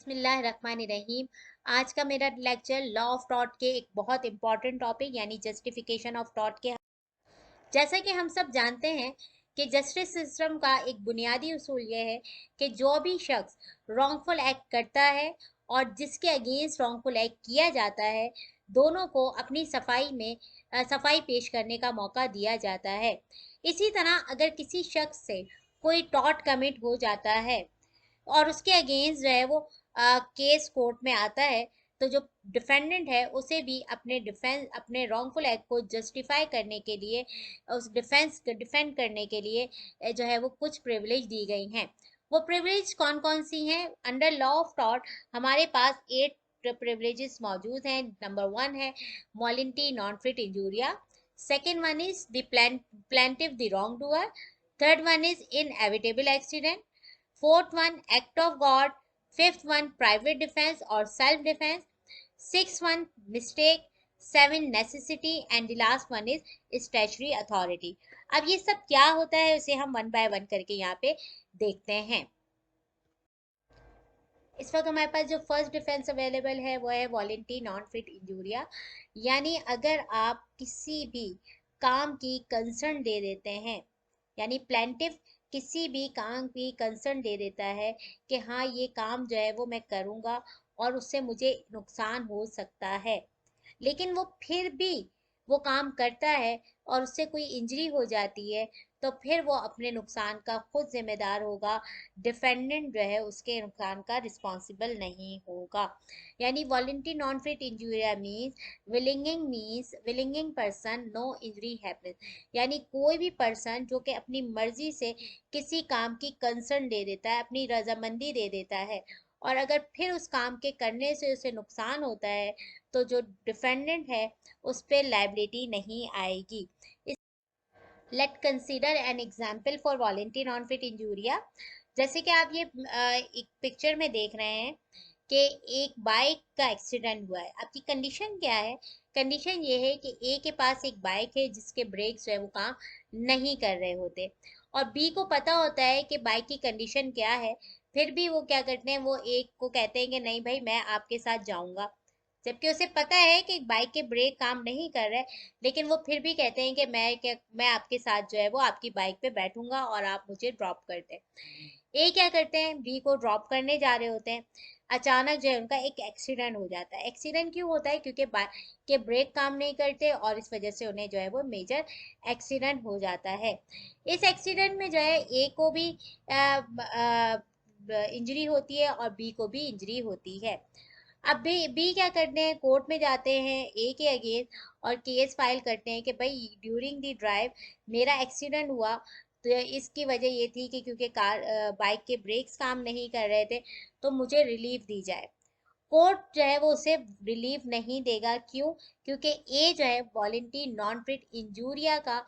बिस्मिल्लाहिर्रहमानिर्रहीम। आज का मेरा लेक्चर लॉ ऑफ टॉट के एक बहुत इंपॉर्टेंट टॉपिक यानी जस्टिफिकेशन ऑफ टॉट के। जैसा कि हम सब जानते हैं कि जस्टिस सिस्टम का एक बुनियादी उसूल यह है कि जो भी शख्स रॉन्गफुल एक्ट करता है और जिसके अगेंस्ट रॉन्गफुल एक्ट किया जाता है, दोनों को अपनी सफाई पेश करने का मौका दिया जाता है। इसी तरह अगर किसी शख्स से कोई टॉट कमिट हो जाता है और उसके अगेंस्ट जो है वो केस कोर्ट में आता है, तो जो डिफेंडेंट है उसे भी अपने रॉन्गफुल एक्ट को जस्टिफाई करने के लिए, उस डिफेंड करने के लिए जो है वो कुछ प्रिविलेज दी गई हैं। वो प्रिविलेज कौन कौन सी हैं? अंडर लॉ ऑफ टॉर्ट हमारे पास 8 प्रिविलेजेस मौजूद हैं। नंबर 1 है volenti non fit injuria. Second one is the plaintiff the wrong doer. Third one is inevitable accident. Fourth one, act of God. Fifth one, private defense or self defense. Sixth one, mistake. Seven, necessity. And the last one is statutory authority. अब ये सब क्या होता है उसे हम one by one करके यहाँ पे देखते हैं। इस वक्त हमारे पास जो फर्स्ट डिफेंस अवेलेबल है वो है वॉलेंटी नॉन फिट इंजूरिया। यानी अगर आप किसी भी काम की कंसर्न दे देते हैं, यानी प्लेंटिफ किसी भी काम की कंसर्न दे देता है कि हाँ ये काम जो है वो मैं करूँगा और उससे मुझे नुकसान हो सकता है, लेकिन वो फिर भी वो काम करता है और उससे कोई इंजरी हो जाती है, तो फिर वो अपने नुकसान का खुद जिम्मेदार होगा। डिफेंडेंट जो है उसके नुकसान का रिस्पॉन्सिबल नहीं होगा। यानी voluntary non fit injuria means willing person no injury happen. यानी कोई भी पर्सन जो कि अपनी मर्जी से किसी काम की कंसर्न दे देता है, अपनी रजामंदी दे देता है, और अगर फिर उस काम के करने से उसे नुकसान होता है, तो जो डिफेंडेंट है उस पर लाइबिलिटी नहीं आएगी। Late consider an example for volenti non fit injuria. जैसे कि आप ये एक पिक्चर में देख रहे हैं कि एक बाइक का एक्सीडेंट हुआ है। आपकी कंडीशन क्या है? कंडीशन ये है कि ए के पास एक बाइक है जिसके ब्रेक्स जो है वो काम नहीं कर रहे होते, और बी को पता होता है कि बाइक की कंडीशन क्या है। फिर भी वो क्या करते हैं, वो एक को कहते हैं कि नहीं भाई मैं आपके साथ जाऊंगा, जबकि उसे पता है कि बाइक के ब्रेक काम नहीं कर रहे, लेकिन वो फिर भी कहते हैं कि मैं आपके साथ जो है वो आपकी बाइक पे बैठूंगा और आप मुझे ड्रॉप कर दें। ए क्या करते हैं, बी को ड्रॉप करने जा रहे होते हैं। अचानक जो है उनका एक एक्सीडेंट हो जाता है। एक्सीडेंट क्यों होता है? क्योंकि बाइक के ब्रेक काम नहीं करते और इस वजह से उन्हें जो है वो मेजर एक्सीडेंट हो जाता है। इस एक्सीडेंट में जो है ए को भी इंजरी होती है और बी को भी इंजरी होती है। अब बी क्या करते हैं, कोर्ट में जाते हैं ए के अगेंस्ट और केस फाइल करते हैं कि भाई ड्यूरिंग द ड्राइव मेरा एक्सीडेंट हुआ, तो इसकी वजह ये थी कि क्योंकि बाइक के ब्रेक्स काम नहीं कर रहे थे, तो मुझे रिलीफ दी जाए। कोर्ट जो है वो उसे रिलीफ नहीं देगा। क्यों? क्योंकि ए जो है वॉलेंटी नॉन फिट इंजूरिया का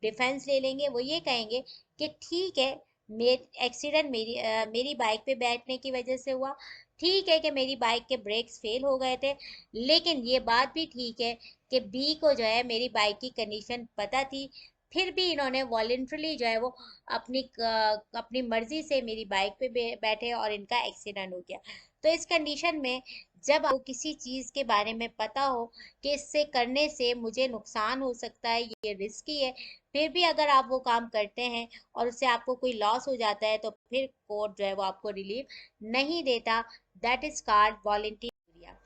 डिफेंस ले लेंगे। वो ये कहेंगे कि ठीक है, एक्सीडेंट मेरी बाइक पे बैठने की वजह से हुआ। ठीक है कि मेरी बाइक के ब्रेक्स फेल हो गए थे, लेकिन ये बात भी ठीक है कि बी को जो है मेरी बाइक की कंडीशन पता थी, फिर भी इन्होंने वॉलेंट्रली जो है वो अपनी मर्जी से मेरी बाइक पे बैठे और इनका एक्सीडेंट हो गया। तो इस कंडीशन में जब आपको किसी चीज़ के बारे में पता हो कि इससे करने से मुझे नुकसान हो सकता है, ये रिस्की है, फिर भी अगर आप वो काम करते हैं और उससे आपको कोई लॉस हो जाता है, तो फिर कोर्ट जो है वो आपको रिलीफ नहीं देता। That is called volenti injuria.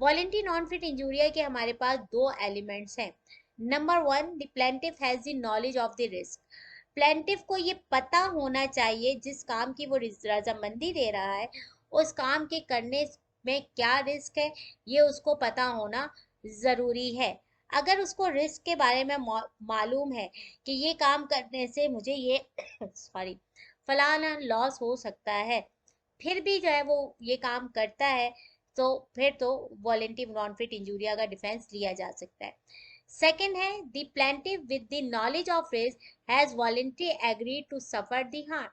Volenti non fit injuria के हमारे पास दो एलिमेंट्स हैं। Number 1, the plaintiff has the knowledge of the risk. Plaintiff को ये पता होना चाहिए जिस काम की वो रजामंदी दे रहा है, उस काम के करने में क्या रिस्क है, ये उसको पता होना ज़रूरी है। अगर उसको रिस्क के बारे में मालूम है कि ये काम करने से मुझे ये सॉरी फलाना लॉस हो सकता है, फिर भी जो है वो ये काम करता है, तो फिर तो वॉलेंटिव नॉन फिट इंजूरिया का डिफेंस लिया जा सकता है। सेकंड है the plaintiff with the knowledge of risk has voluntary agreed to suffer the harm.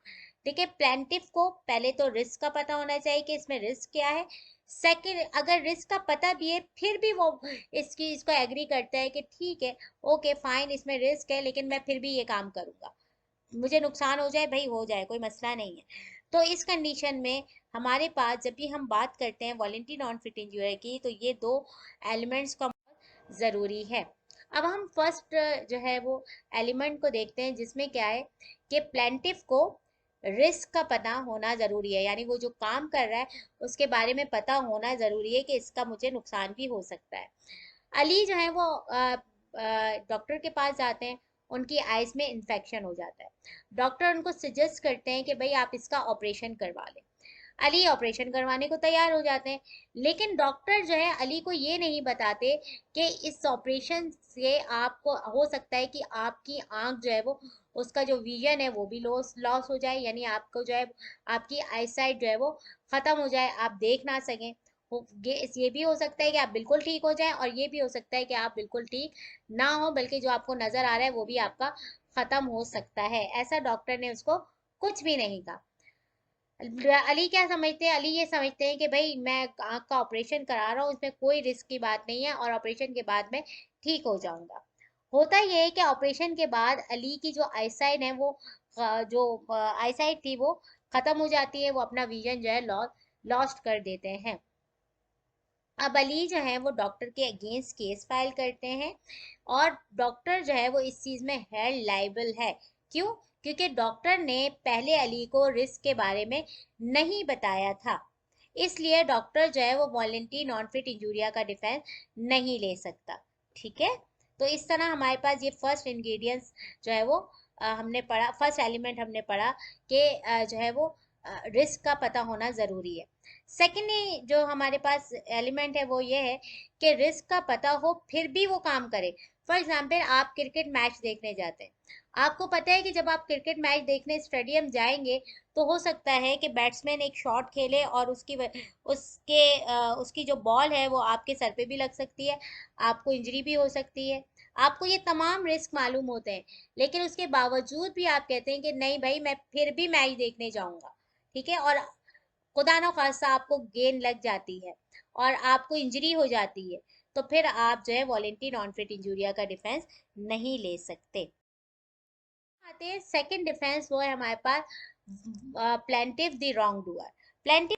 देखिए, प्लेंटिव को पहले तो रिस्क का पता होना चाहिए कि इसमें रिस्क क्या है। सेकंड, अगर रिस्क का पता भी है फिर भी वो इसको एग्री करता है कि ठीक है, ओके फाइन, इसमें रिस्क है लेकिन मैं फिर भी ये काम करूंगा, मुझे नुकसान हो जाए भाई हो जाए, कोई मसला नहीं है। तो इस कंडीशन में हमारे पास जब भी हम बात करते हैं वॉलेंटरी नॉन फिट इंजरी की, तो ये दो एलिमेंट्स का ज़रूरी है। अब हम फर्स्ट जो है वो एलिमेंट को देखते हैं, जिसमें क्या है कि प्लेंटिफ को रिस्क का पता होना ज़रूरी है, यानी वो जो काम कर रहा है उसके बारे में पता होना ज़रूरी है कि इसका मुझे नुकसान भी हो सकता है। अली जो है वो डॉक्टर के पास जाते हैं, उनकी आइज में इन्फेक्शन हो जाता है। डॉक्टर उनको सजेस्ट करते हैं कि भाई आप इसका ऑपरेशन करवा लें। अली ऑपरेशन करवाने को तैयार हो जाते हैं, लेकिन डॉक्टर जो है अली को ये नहीं बताते कि इस ऑपरेशन से आपको हो सकता है कि आपकी आंख जो है वो, उसका जो विजन है वो भी लॉस लॉस हो जाए, यानी आपको जो है आपकी आईसाइट जो है वो खत्म हो जाए, आप देख ना सकें। ये भी हो सकता है कि आप बिल्कुल ठीक हो जाए, और ये भी हो सकता है कि आप बिल्कुल ठीक ना हो, बल्कि जो आपको नजर आ रहा है वो भी आपका खत्म हो सकता है। ऐसा डॉक्टर ने उसको कुछ भी नहीं कहा। अली क्या समझते हैं, अली ये समझते हैं कि भाई मैं आंख का ऑपरेशन करा रहा हूँ, इसमें कोई रिस्क की बात नहीं है, और ऑपरेशन के बाद मैं ठीक हो जाऊंगा। होता ये है कि ऑपरेशन के बाद अली की जो आईसाइट है वो जो आईसाइट थी वो खत्म हो जाती है, वो अपना विजन जो है लॉस्ट कर देते हैं। अब अली जो है वो डॉक्टर के अगेंस्ट केस फाइल करते हैं, और डॉक्टर जो है वो इस चीज में हेल्ड लाइबल है। क्यों? क्योंकि डॉक्टर ने पहले अली को रिस्क के बारे में नहीं बताया था, इसलिए डॉक्टर जो है वो वॉलेंटरी नॉन फिट इंजूरिया का डिफेंस नहीं ले सकता। ठीक है, तो इस तरह हमारे पास ये फर्स्ट इंग्रेडिएंट्स जो है वो हमने पढ़ा, फर्स्ट एलिमेंट हमने पढ़ा कि जो है वो रिस्क का पता होना जरूरी है। सेकेंडली जो हमारे पास एलिमेंट है वो ये है कि रिस्क का पता हो फिर भी वो काम करे। फॉर एग्जाम्पल, आप क्रिकेट मैच देखने जाते हैं, आपको पता है कि जब आप क्रिकेट मैच देखने स्टेडियम जाएंगे तो हो सकता है कि बैट्समैन एक शॉट खेले और उसकी जो बॉल है वो आपके सर पे भी लग सकती है, आपको इंजरी भी हो सकती है। आपको ये तमाम रिस्क मालूम होते हैं, लेकिन उसके बावजूद भी आप कहते हैं कि नहीं भाई मैं फिर भी मैच देखने जाऊंगा। ठीक है, और खुदा न खास्ता आपको गेंद लग जाती है और आपको इंजरी हो जाती है, तो फिर आप जो है वॉलेंटरी नॉन फिट इंजूरिया का डिफेंस नहीं ले सकते। आते हैं सेकंड डिफेंस, वो है हमारे पास plaintiff the wrongdoer. Plaintiff,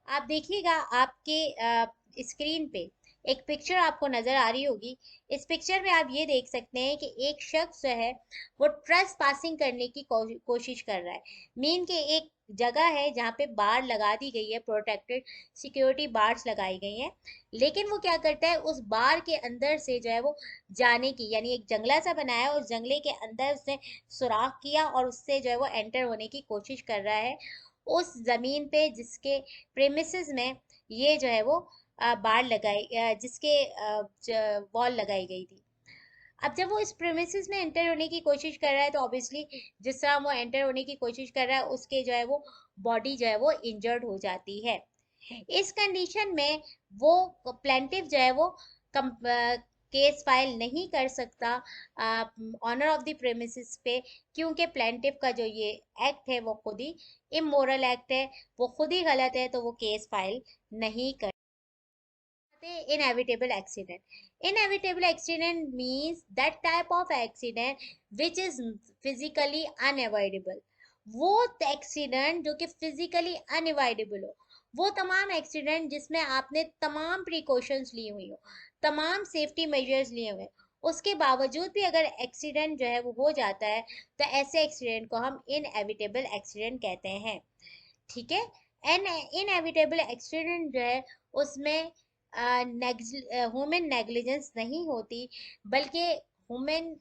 आप देखिएगा आपके स्क्रीन पे एक पिक्चर आपको नजर आ रही होगी। इस पिक्चर में आप ये देख सकते हैं कि एक शख्स जो है वो ट्रेस पासिंग करने की कोशिश कर रहा है। मीन के एक जगह है जहाँ पे बार लगा दी गई है, प्रोटेक्टेड सिक्योरिटी बार्स लगाई गई हैं, लेकिन वो क्या करता है उस बार के अंदर से जो है वो जाने की, यानी एक जंगला सा बनाया, उस जंगले के अंदर उसने सुराख किया और उससे जो है वो एंटर होने की कोशिश कर रहा है उस जमीन पे जिसके प्रेमिसेस में ये जो है वो बाड़ लगाई जिसके वॉल लगाई गई थी। अब जब वो इस प्रेमिसेस में एंटर होने की कोशिश कर रहा है, तो ऑब्वियसली जिस तरह वो एंटर होने की कोशिश कर रहा है उसके जो है वो बॉडी जो है वो इंजर्ड हो जाती है। इस कंडीशन में वो प्लेंटिफ जो है वो केस फाइल नहीं कर सकता ऑनर ऑफ द प्रेमिसेस पे, क्योंकि प्लेंटिफ का जो ये एक्ट है वो खुद ही इमोरल एक्ट है, वो खुद ही गलत है, तो वो केस फाइल नहीं कर। inevitable accident. Inevitable accident means that type of accident which is physically unavoidable. वो एक्सीडेंट जो कि फिजिकली अनअवॉइडेबल हो, वो तमाम एक्सीडेंट जिसमें आपने तमाम प्रिकॉशंस ली हुई हो, तमाम सेफ्टी मेजर्स लिए हुए, उसके बावजूद भी अगर एक्सीडेंट जो है वो हो जाता है, तो ऐसे एक्सीडेंट को हम इनएविटेबल एक्सीडेंट कहते हैं। ठीक है, एन इनएविटेबल एक्सीडेंट जो है उसमें ह्यूमन नेग्लिजेंस नहीं होती, बल्कि ह्यूमन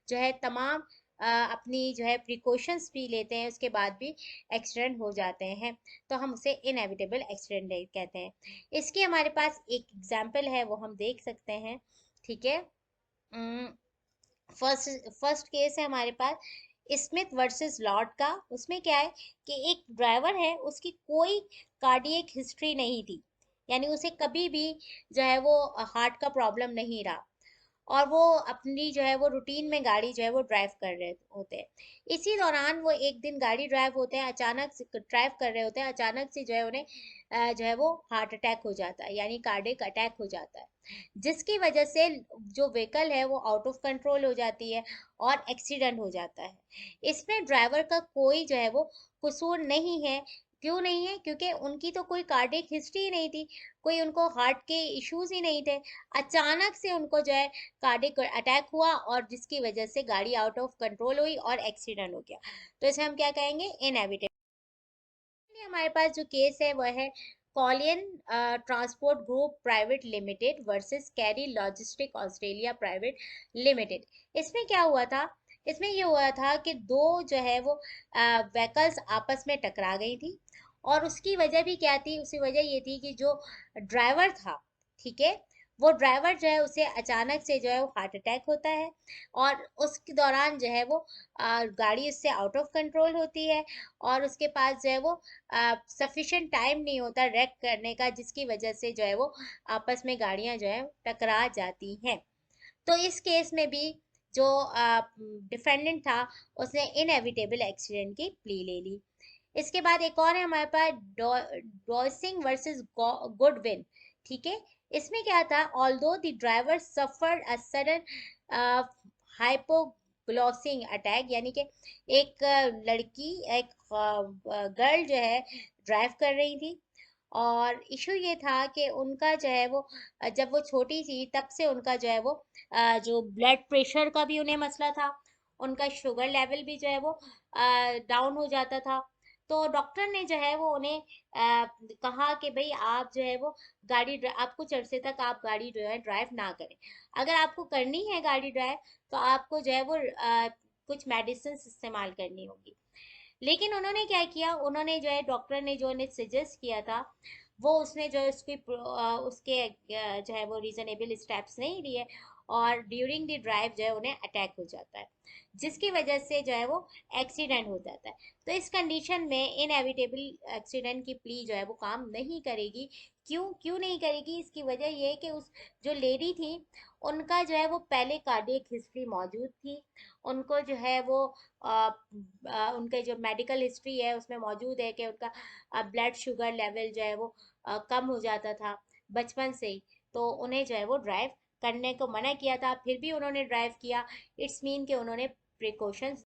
जो है तमाम अपनी जो है प्रिकॉशंस भी लेते हैं, उसके बाद भी एक्सीडेंट हो जाते हैं, तो हम उसे इनएविटेबल एक्सीडेंट कहते हैं। इसकी हमारे पास एक एग्जांपल है, वो हम देख सकते हैं। ठीक है, फर्स्ट फर्स्ट केस है हमारे पास स्मिथ वर्सेस लॉर्ड का। उसमें क्या है कि एक ड्राइवर है, उसकी कोई कार्डियक हिस्ट्री नहीं थी, यानी उसे कभी भी जो है वो हार्ट का प्रॉब्लम नहीं रहा। और वो अपनी जो है वो रूटीन में गाड़ी जो है वो ड्राइव कर रहे होते हैं। इसी दौरान वो एक दिन गाड़ी ड्राइव होते हैं, अचानक से ड्राइव कर रहे होते हैं, अचानक से जो है उन्हें जो है वो हार्ट अटैक हो जाता है, यानी कार्डियक अटैक हो जाता है, जिसकी वजह से जो व्हीकल है वो आउट ऑफ कंट्रोल हो जाती है और एक्सीडेंट हो जाता है। इसमें ड्राइवर का कोई जो है वो कसूर नहीं है। क्यों नहीं है? क्योंकि उनकी तो कोई कार्डियक हिस्ट्री ही नहीं थी, कोई उनको हार्ट के इश्यूज ही नहीं थे। अचानक से उनको जो है कार्डियक अटैक हुआ और जिसकी वजह से गाड़ी आउट ऑफ कंट्रोल हुई और एक्सीडेंट हो गया। तो इसे हम क्या कहेंगे? इनएविटेबल। हमारे पास जो केस है वह है कॉलियन transport group private limited versus Carey logistic Australia private limited. इसमें क्या हुआ था? इसमें ये हुआ था कि दो जो है वो व्हीकल्स आपस में टकरा गई थी, और उसकी वजह भी क्या थी? उसकी वजह ये थी कि जो ड्राइवर था, ठीक है, वो ड्राइवर जो है उसे अचानक से जो है वो हार्ट अटैक होता है, और उसके दौरान जो है वो गाड़ी उससे आउट ऑफ कंट्रोल होती है, और उसके पास जो है वो सफिशिएंट टाइम नहीं होता रेक करने का, जिसकी वजह से जो है वो आपस में गाड़ियां जो है टकरा जाती हैं। तो इस केस में भी जो डिफेंडेंट था उसने इनएविटेबल एक्सीडेंट की प्ली ले ली। इसके बाद एक और है हमारे पास डॉसिंग वर्सेस गुडविन। ठीक है, इसमें क्या था? Although the driver suffered a sudden hypoglycaemic attack, यानी कि एक लड़की, एक गर्ल जो है ड्राइव कर रही थी, और इशू ये था कि उनका जो है वो जब वो छोटी थी तब से उनका जो है वो जो ब्लड प्रेशर का भी उन्हें मसला था, उनका शुगर लेवल भी जो है वो डाउन हो जाता था। तो डॉक्टर ने जो है वो उन्हें कहा कि भाई आप जो है वो आप कुछ अरसे तक आप गाड़ी जो है ड्राइव ना करें। अगर आपको करनी है गाड़ी ड्राइव, तो आपको जो है वो कुछ मेडिसिन इस्तेमाल करनी होगी। लेकिन उन्होंने क्या किया? उन्होंने जो है, डॉक्टर ने जो उन्हें सजेस्ट किया था, वो उसने जो है उसके जो है वो रीजनेबल स्टेप्स नहीं लिए, और ड्यूरिंग द ड्राइव जो है उन्हें अटैक हो जाता है, जिसकी वजह से जो है वो एक्सीडेंट हो जाता है। तो इस कंडीशन में इनएविटेबल एक्सीडेंट की प्ली जो है वो काम नहीं करेगी। क्यों क्यों नहीं करेगी? इसकी वजह ये है कि उस जो लेडी थी, उनका जो है वो पहले कार्डियक हिस्ट्री मौजूद थी, उनको जो है वो उनके जो मेडिकल हिस्ट्री है उसमें मौजूद है कि उनका ब्लड शुगर लेवल जो है वो कम हो जाता था बचपन से ही। तो उन्हें जो है वो ड्राइव करने को मना किया था, फिर भी उन्होंने ड्राइव किया। इट्स मीन कि उन्होंने प्रिकॉशंस।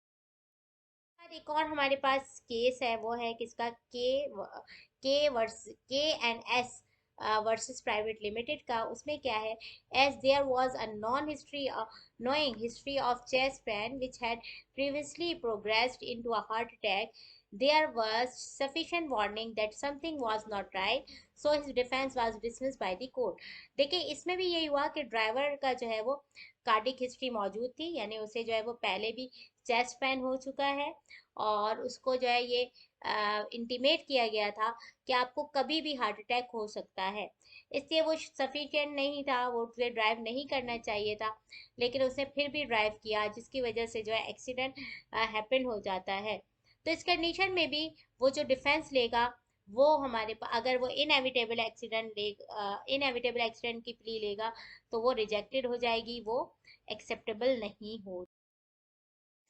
एक और हमारे पास केस है, वो है किसका? K and S versus private limited का। उसमें क्या है? As there was a non history knowing history of chest pain which had previously progressed into a heart attack, there was sufficient warning that something was not right, so his defense was dismissed by the court। देखिए, इसमें भी यही हुआ कि driver का जो है वो कार्डिक हिस्ट्री मौजूद थी, यानी उसे जो है वो पहले भी चेस्ट पेन हो चुका है, और उसको जो है ये इंटीमेट किया गया था कि आपको कभी भी हार्ट अटैक हो सकता है। इसलिए वो सफिशिएंट नहीं था, वो उसे ड्राइव नहीं करना चाहिए था, लेकिन उसने फिर भी ड्राइव किया, जिसकी वजह से जो है एक्सीडेंट हैपन हो जाता है। तो इस कंडीशन में भी वो जो डिफेंस लेगा, वो अगर वो इनएविटेबल एक्सीडेंट की प्ली लेगा, तो वो रिजेक्टेड हो जाएगी, वो एक्सेप्टेबल नहीं हो।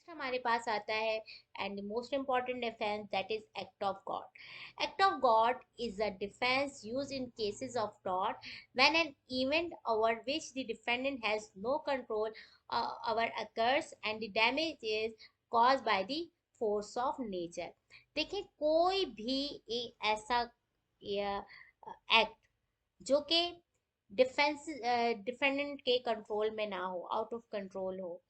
हमारे पास आता है and the most important defence, that is act of God. Act of God is a defence use in cases of tort when an event over which the defendant has no control over occurs and the damage is caused by the force of nature. देखिए, कोई भी ऐसा act जो कि defendant के control में ना हो, आउट ऑफ कंट्रोल हो,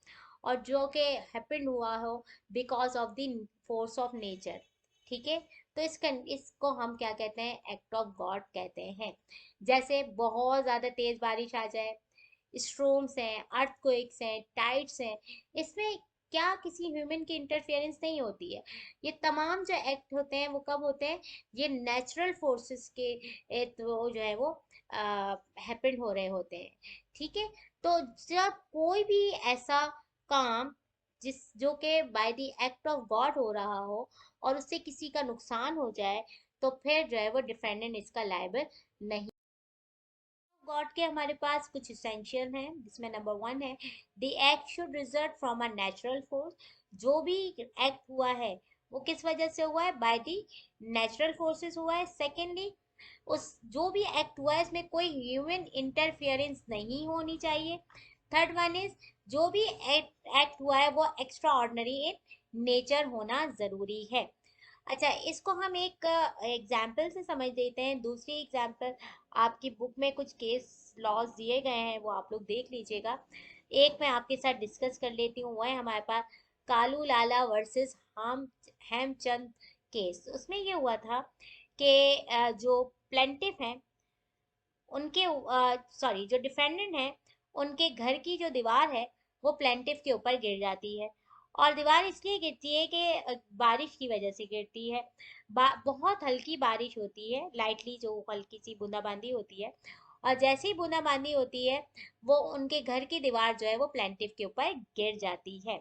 और जो कि हैपेंड हुआ हो because of the force of nature, ठीक है, तो इसको हम क्या कहते हैं? एक्ट ऑफ गॉड कहते हैं। जैसे बहुत ज़्यादा तेज़ बारिश आ जाए, स्ट्रोम्स हैं, अर्थक्वेक्स हैं, टाइड्स हैं, इसमें क्या किसी ह्यूमन की इंटरफेरेंस नहीं होती है। ये तमाम जो एक्ट होते हैं वो कब होते हैं? ये नेचुरल फोर्सेस के तो जो है वो हैपेंड हो रहे होते हैं, ठीक है। तो जब कोई भी ऐसा काम जो कि by the act of God हो रहा हो, और उससे किसी का नुकसान हो जाए, तो फिर जो है वो डिफेंडेंट इसका लायबल नहीं। गॉड के हमारे पास कुछ इसेंशियल हैं, जिसमें नंबर वन है, the act should result from a natural force. जो भी एक्ट हुआ है वो किस वजह से हुआ है, बाय द नेचुरल फोर्सेस हुआ है। सेकेंडली, उस जो भी एक्ट हुआ है इसमें कोई ह्यूमन इंटरफियरेंस नहीं होनी चाहिए। थर्ड वन इज, जो भी एक्ट हुआ है वो एक्स्ट्रा ऑर्डिनरी इन नेचर होना जरूरी है। अच्छा, इसको हम एक एग्जाम्पल से समझ देते हैं। दूसरी एग्जाम्पल, आपकी बुक में कुछ केस लॉज दिए गए हैं, वो आप लोग देख लीजिएगा। एक मैं आपके साथ डिस्कस कर लेती हूँ, वो है हमारे पास कालू लाला वर्सेस हम हेमचंद केस। उसमें ये हुआ था कि जो प्लेंटिफ हैं उनके, सॉरी, जो डिफेंडेंट है उनके घर की जो दीवार है वो प्लेंटिफ के ऊपर गिर जाती है। और दीवार इसलिए गिरती है कि बारिश की वजह से गिरती है। बहुत हल्की बारिश होती है, लाइटली जो हल्की सी बूंदाबांदी होती है, और जैसे ही बूंदाबांदी होती है वो उनके घर की दीवार जो है वो प्लेंटिफ के ऊपर गिर जाती है।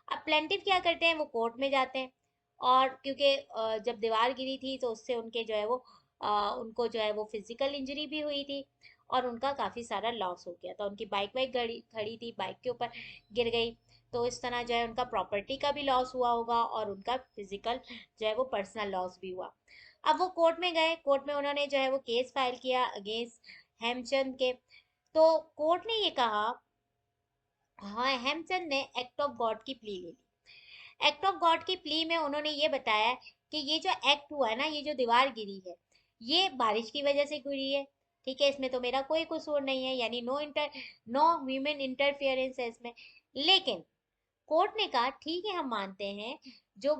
अब प्लेंटिफ क्या करते हैं, वो कोर्ट में जाते हैं। और क्योंकि जब दीवार गिरी थी तो उससे उनके जो है वो उनको जो है वो फिजिकल इंजरी भी हुई थी, और उनका काफी सारा लॉस हो गया था। उनकी बाइक वाइक खड़ी खड़ी थी, बाइक के ऊपर गिर गई, तो इस तरह जो है उनका प्रॉपर्टी का भी लॉस हुआ होगा और उनका फिजिकल जो है वो पर्सनल लॉस भी हुआ। अब वो कोर्ट में गए, कोर्ट में उन्होंने जो है वो केस फाइल किया अगेंस्ट हेमचंद के। तो कोर्ट ने ये कहा, हाँ, हेमचंद ने एक्ट ऑफ गॉड की प्ली ले ली। एक्ट ऑफ गॉड की प्ली में उन्होंने ये बताया कि ये जो एक्ट हुआ है ना, ये जो दीवार गिरी है, ये बारिश की वजह से गिरी है। ठीक है, इसमें तो मेरा कोई कसूर नहीं है, यानी नो ह्यूमन इंटरफियरेंस है इसमें। लेकिन कोर्ट ने कहा ठीक है, हम मानते हैं जो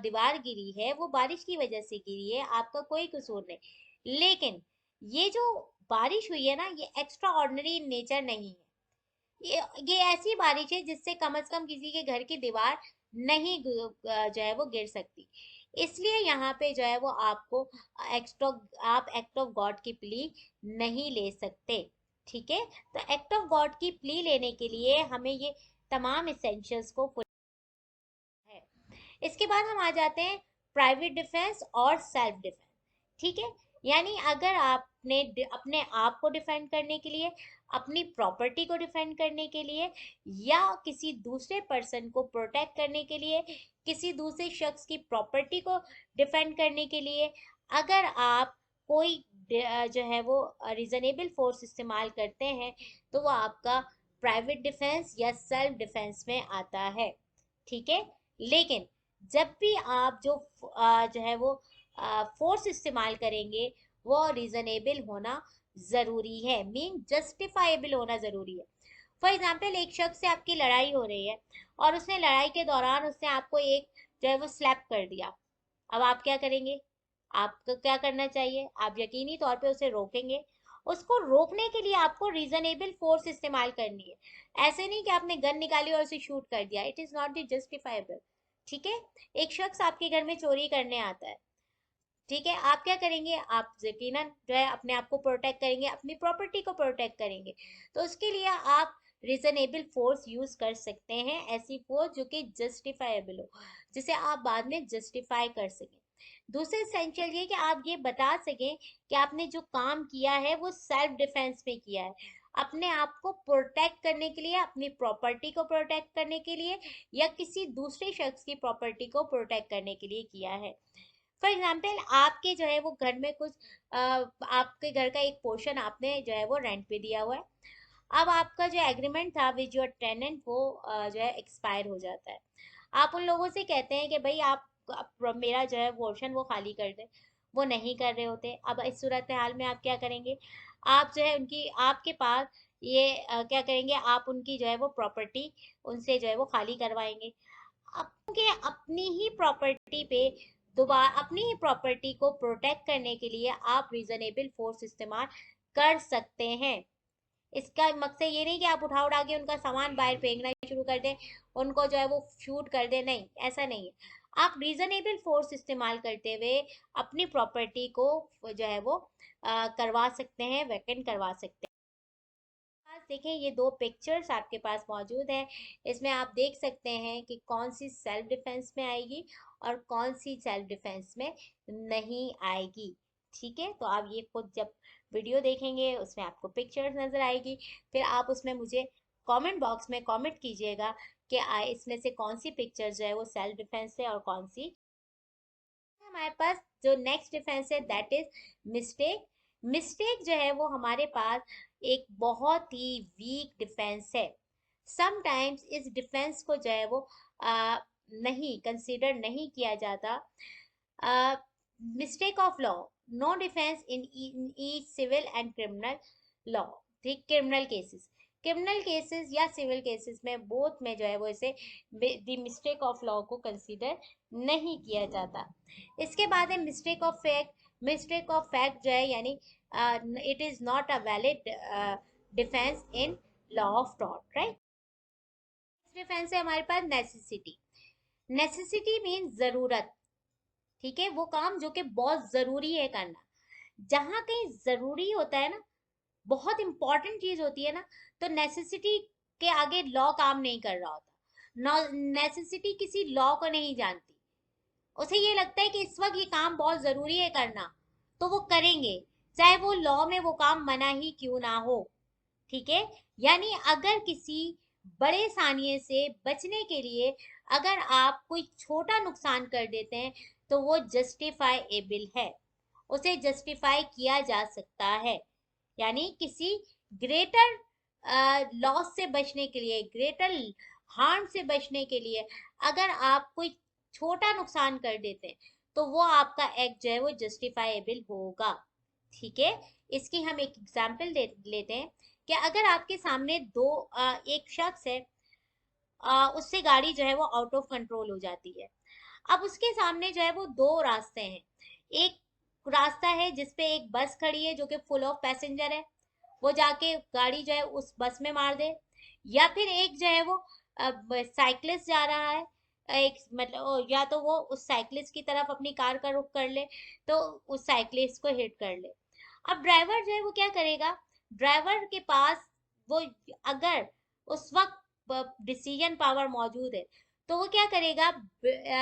दीवार गिरी है वो बारिश की वजह से गिरी है, आपका कोई कसूर नहीं। लेकिन ये जो बारिश हुई है ना, ये एक्स्ट्रा ऑर्डिनरी नेचर नहीं है। ये ऐसी बारिश है जिससे कम से कम किसी के घर की दीवार नहीं जो है वो गिर सकती। इसलिए यहाँ पे जो है वो आपको आप एक्ट ऑफ गॉड की प्ली नहीं ले सकते। ठीक है, तो एक्ट ऑफ गॉड की प्ली लेने के लिए हमें ये तमाम इसेंशियल्स को है। इसके बाद हम आ जाते हैं प्राइवेट डिफेंस और सेल्फ डिफेंस। ठीक है, यानी अगर आपने अपने आप को डिफेंड करने के लिए, अपनी प्रॉपर्टी को डिफेंड करने के लिए, या किसी दूसरे पर्सन को प्रोटेक्ट करने के लिए, किसी दूसरे शख्स की प्रॉपर्टी को डिफेंड करने के लिए, अगर आप कोई जो है वो रीजनेबल फोर्स इस्तेमाल करते हैं, तो वो आपका प्राइवेट डिफेंस या सेल्फ डिफेंस में आता है। ठीक है, लेकिन जब भी आप जो है वो फोर्स इस्तेमाल करेंगे, वो रीजनेबल होना जरूरी है, मीन जस्टिफाइबल होना जरूरी है। फॉर एग्जाम्पल, एक शख्स से आपकी लड़ाई हो रही है और उसने लड़ाई के दौरान उसने आपको एक जो है वो स्लैप कर दिया। अब आप क्या करेंगे, आपको क्या करना चाहिए, आप यकीनी तौर पे उसे रोकेंगे। उसको रोकने के लिए आपको रीजनेबल फोर्स इस्तेमाल करनी है। ऐसे नहीं कि आपने गन निकाली और उसे शूट कर दिया, इट इज नॉट जस्टिफाइबल। ठीक है, एक शख्स आपके घर में चोरी करने आता है, ठीक है, आप क्या करेंगे, आप यकीनन जो है अपने आप को प्रोटेक्ट करेंगे, अपनी प्रॉपर्टी को प्रोटेक्ट करेंगे। तो उसके लिए आप रीजनेबल फोर्स यूज कर सकते हैं, ऐसी फोर्स जो कि जस्टिफाइबल हो, जिसे आप बाद में जस्टिफाई कर सकें। दूसरा एसेंशियल ये कि आप ये बता सकें कि आपने जो काम किया है वो सेल्फ डिफेंस में किया है, अपने आप को प्रोटेक्ट करने के लिए, अपनी प्रॉपर्टी को प्रोटेक्ट करने के लिए, या किसी दूसरे शख्स की प्रॉपर्टी को प्रोटेक्ट करने के लिए किया है। फॉर एग्जाम्पल, आपके जो है वो घर में कुछ आपके घर का एक पोर्शन आपने जो है वो रेंट पे दिया हुआ है। अब आपका जो एग्रीमेंट था विद योर टेनेंट, वो जो है एक्सपायर हो जाता है। आप उन लोगों से कहते हैं कि भाई आप मेरा जो है पोर्शन वो खाली कर दे। वो नहीं कर रहे होते। अब इस सूरत हाल में आप क्या करेंगे, आप जो है उनकी, आपके पास ये क्या करेंगे, आप उनकी जो है वो प्रॉपर्टी उनसे जो है वो खाली करवाएंगे। आपके अपनी ही प्रॉपर्टी पे दोबारा अपनी ही प्रॉपर्टी को प्रोटेक्ट करने के लिए आप रीजनेबल फोर्स इस्तेमाल कर सकते हैं। इसका मकसद ये नहीं कि आप उठा उठा के उनका सामान बाहर फेंकना शुरू कर दें, उनको जो है वो शूट कर दें, नहीं, ऐसा नहीं है। आप रीजनेबल फोर्स इस्तेमाल करते हुए अपनी प्रॉपर्टी को जो है वो करवा सकते हैं, वैकेंट करवा सकते हैं। पास देखें, ये दो पिक्चर्स आपके पास मौजूद है। इसमें आप देख सकते हैं कि कौन सी सेल्फ डिफेंस में आएगी और कौन सी सेल्फ डिफेंस में नहीं आएगी। ठीक है, तो आप ये खुद जब वीडियो देखेंगे उसमें आपको पिक्चर्स नजर आएगी, फिर आप उसमें मुझे कमेंट बॉक्स में कमेंट कीजिएगा कि इसमें से कौन सी पिक्चर जो है वो सेल्फ डिफेंस है और कौन सी। हमारे पास जो नेक्स्ट डिफेंस है दैट इज मिस्टेक। मिस्टेक जो है वो हमारे पास एक बहुत ही वीक डिफेंस है। समटाइम्स इस डिफेंस को जो है वो नहीं कंसीडर नहीं किया जाता। Mistake of law, no defence in each civil and criminal law. ठीक, क्रिमिनल केसेस, क्रिमिनल केसेस या सिविल केसेस में बोथ में जो है वो इसे द मिस्टेक ऑफ लॉ को कंसीडर नहीं किया जाता। इसके बाद है mistake of fact. Mistake of fact जो है यानी it is not a valid defence in law of tort, right. Defence है हमारे पास नेसेसिटी। नेसेसिटी मीन जरूरत। ठीक है, वो काम जो कि बहुत जरूरी है करना। जहां कहीं जरूरी होता है ना, बहुत इंपॉर्टेंट चीज होती है ना, तो नेसेसिटी के आगे लॉ काम नहीं कर रहा होता। नेसेसिटी किसी लॉ को नहीं जानती। उसे ये लगता है कि इस वक्त ये काम बहुत जरूरी है करना, तो वो करेंगे, चाहे वो लॉ में वो काम मना ही क्यों ना हो। ठीक है, यानी अगर किसी बड़े सानिए से बचने के लिए अगर आप कोई छोटा नुकसान कर देते हैं तो वो जस्टिफाइएबल है, उसे जस्टिफाई किया जा सकता है। यानी किसी ग्रेटर लॉस से बचने के लिए, ग्रेटर हार्म से बचने के लिए अगर आप कोई छोटा नुकसान कर देते हैं तो वो आपका एक्ट जो है वो जस्टिफाइएबल होगा। ठीक है, इसकी हम एक एग्जांपल लेते हैं कि अगर आपके सामने एक शख्स है, उससे गाड़ी जो है वो आउट ऑफ कंट्रोल हो जाती है। अब उसके सामने जो है वो दो रास्ते हैं। एक रास्ता है जिसपे एक बस खड़ी है जो कि फुल ऑफ पैसेंजर है, वो जाके गाड़ी जो है उस बस में मार दे। या फिर एक जो है वो साइकिलिस्ट जा रहा है, एक मतलब या तो वो उस साइकिलिस्ट की तरफ अपनी कार का रुख कर ले तो उस साइकिलिस्ट को हिट कर ले। अब ड्राइवर जो है वो क्या करेगा, ड्राइवर के पास वो अगर उस वक्त डिसीजन पावर मौजूद है तो वो क्या करेगा,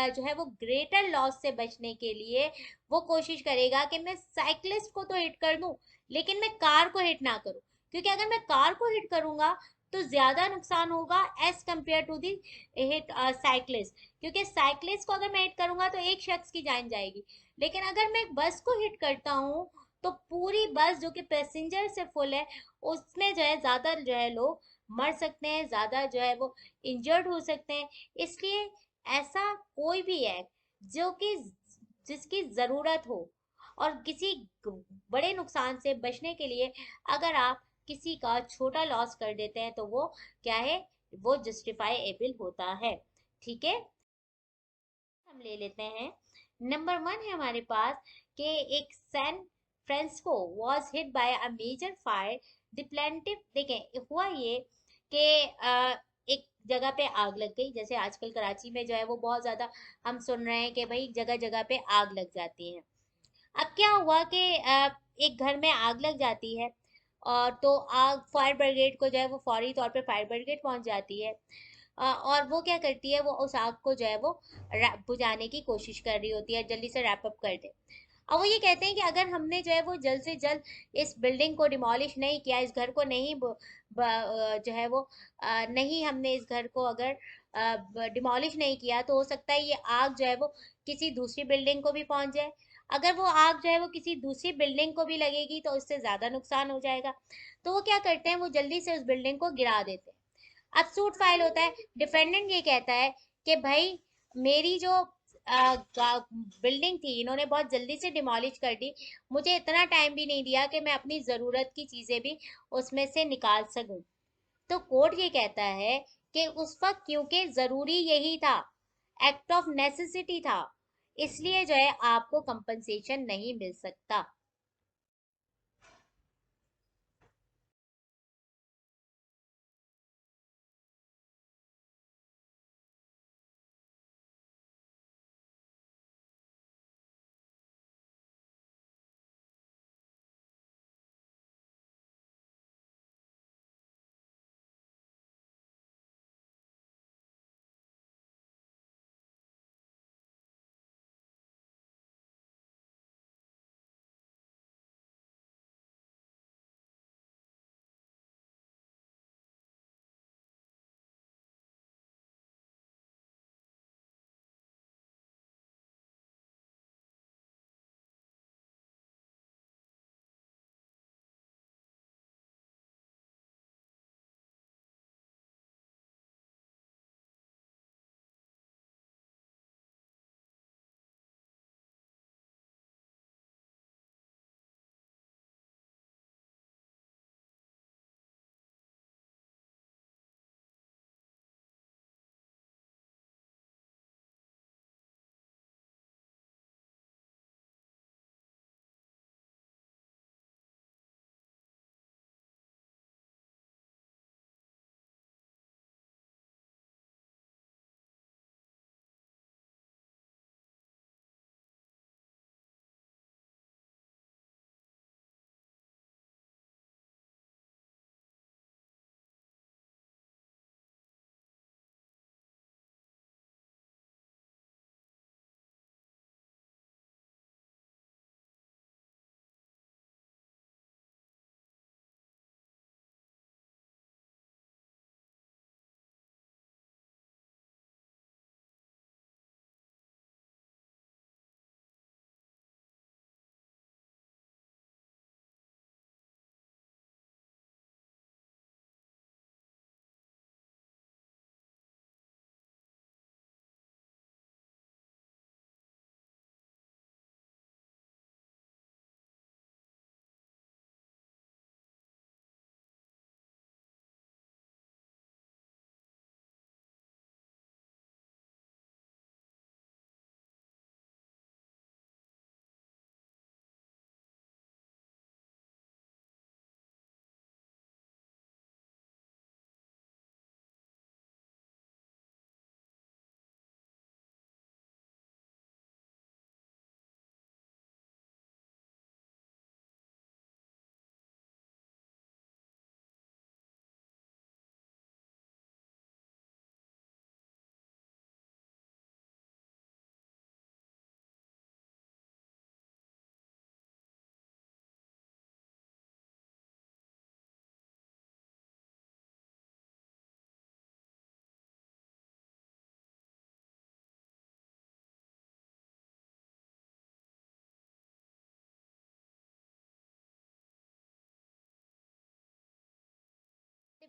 जो है वो ग्रेटर लॉस से बचने के लिए वो कोशिश करेगा कि मैं साइकिलिस्ट को तो हिट कर दूं लेकिन मैं कार को हिट ना करूं, क्योंकि अगर मैं कार को हिट करूंगा तो ज्यादा नुकसान होगा as compare to the hit cyclist. क्योंकि साइकिलिस्ट को अगर मैं हिट करूंगा तो एक शख्स की जान जाएगी, लेकिन अगर मैं बस को हिट करता हूँ तो पूरी बस जो कि पैसेंजर से फुल है उसमें जो है ज्यादा जो है लोग मर सकते हैं, ज्यादा जो है वो इंजर्ड हो सकते हैं। इसलिए ऐसा कोई भी एक्ट जो कि जिसकी जरूरत हो और किसी बड़े नुकसान से बचने के लिए अगर आप किसी का छोटा लॉस कर देते हैं तो वो क्या है, वो जस्टिफाइएबल होता है। ठीक है, हम ले लेते हैं। नंबर वन है हमारे पास कि एक San Francisco was hit by a major fire. The plaintiff, देखें हुआ ये कि एक जगह पे आग लग गई, जैसे आजकल कराची में जो है वो बहुत ज्यादा हम सुन रहे हैं कि भाई जगह जगह पे आग लग जाती है। अब क्या हुआ कि एक घर में आग लग जाती है और तो आग फायर ब्रिगेड को जो है वो फौरी तौर पे फायर ब्रिगेड पहुंच जाती है। और वो क्या करती है, वो उस आग को जो है वो बुझाने की कोशिश कर रही होती है, जल्दी से रैप अप कर दे। अब वो ये कहते हैं कि अगर हमने जो है वो जल्द से जल्द इस बिल्डिंग को डिमोलिश नहीं किया, इस घर को नहीं जो है वो नहीं हमने इस घर को अगर डिमोलिश नहीं किया तो हो सकता है ये आग जो है वो किसी दूसरी बिल्डिंग को भी पहुंच जाए। अगर वो आग जो है वो किसी दूसरी बिल्डिंग को भी लगेगी तो उससे ज्यादा नुकसान हो जाएगा। तो वो क्या करते हैं, वो जल्दी से उस बिल्डिंग को गिरा देते हैं। अब सूट फाइल होता है, डिफेंडेंट ये कहता है कि भाई मेरी जो बिल्डिंग थी इन्होंने बहुत जल्दी से डिमोलिश कर दी, मुझे इतना टाइम भी नहीं दिया कि मैं अपनी जरूरत की चीजें भी उसमें से निकाल सकूं। तो कोर्ट ये कहता है कि उस वक्त क्योंकि जरूरी यही था, एक्ट ऑफ नेसेसिटी था, इसलिए जो है आपको कंपनसेशन नहीं मिल सकता।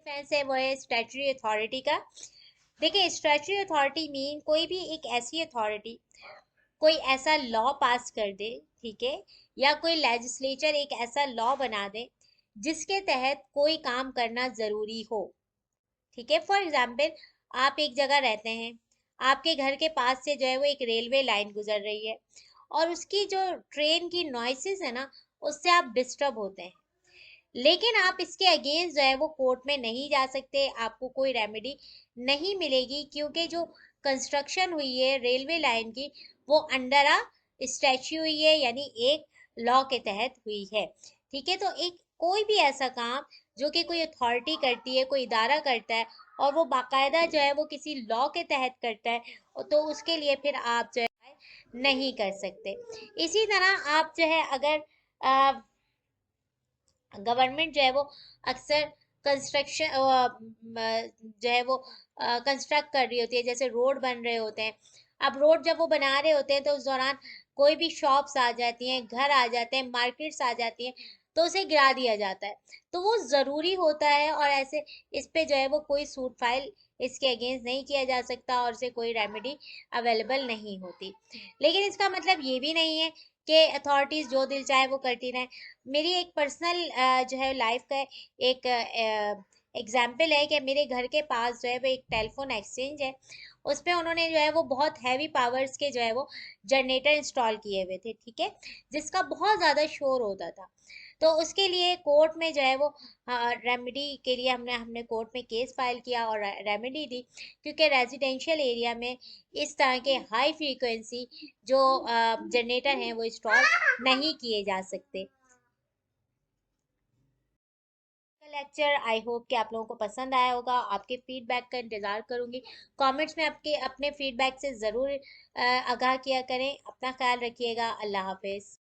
डिफेंस है वो है स्टैट्यूटरी अथॉरिटी का। देखिए, स्टैट्यूटरी अथॉरिटी मीन कोई भी एक ऐसी अथॉरिटी कोई ऐसा लॉ पास कर दे, ठीक है, या कोई लेजिस्लेचर एक ऐसा लॉ बना दे जिसके तहत कोई काम करना जरूरी हो। ठीक है, फॉर एग्जाम्पल, आप एक जगह रहते हैं, आपके घर के पास से जो है वो एक रेलवे लाइन गुजर रही है, और उसकी जो ट्रेन की नॉइसेस है ना, उससे आप डिस्टर्ब होते हैं, लेकिन आप इसके अगेंस्ट जो है वो कोर्ट में नहीं जा सकते, आपको कोई रेमेडी नहीं मिलेगी, क्योंकि जो कंस्ट्रक्शन हुई है रेलवे लाइन की, वो अंडर अ स्टैच्यू हुई है, यानी एक लॉ के तहत हुई है। ठीक है, तो एक कोई भी ऐसा काम जो कि कोई अथॉरिटी करती है, कोई इदारा करता है, और वो बाकायदा जो है वो किसी लॉ के तहत करता है, तो उसके लिए फिर आप जो है नहीं कर सकते। इसी तरह आप जो है अगर गवर्नमेंट जो है वो अक्सर कंस्ट्रक्शन जो है वो कंस्ट्रक्ट कर रही होती है, जैसे रोड बन रहे होते हैं। अब रोड जब वो बना रहे होते हैं तो उस दौरान कोई भी शॉप्स आ जाती हैं, घर आ जाते हैं, मार्केट्स आ जाती हैं, तो उसे गिरा दिया जाता है। तो वो जरूरी होता है, और ऐसे इस पे जो है वो कोई सूट फाइल इसके अगेंस्ट नहीं किया जा सकता, और से कोई रेमेडी अवेलेबल नहीं होती। लेकिन इसका मतलब ये भी नहीं है कि अथॉरिटीज जो दिल चाहे वो करती रहें। मेरी एक पर्सनल जो है लाइफ का एक एग्जाम्पल है कि मेरे घर के पास जो है वो एक टेलीफोन एक्सचेंज है। उस पे उन्होंने जो है वो बहुत हैवी पावर्स के जो है वो जनरेटर इंस्टॉल किए हुए थे, ठीक है, जिसका बहुत ज़्यादा शोर होता था। तो उसके लिए कोर्ट में जो है वो रेमेडी के लिए हमने हमने कोर्ट में केस फाइल किया और रेमेडी दी, क्योंकि रेजिडेंशियल एरिया में इस तरह के हाई फ्रीक्वेंसी जो जनरेटर हैं वो इंस्टॉल नहीं किए जा सकते। लेक्चर आई होप कि आप लोगों को पसंद आया होगा। आपके फीडबैक का इंतज़ार करूंगी। कमेंट्स में आपके अपने फीडबैक से ज़रूर आगाह किया करें। अपना ख्याल रखिएगा। अल्लाह हाफिज़।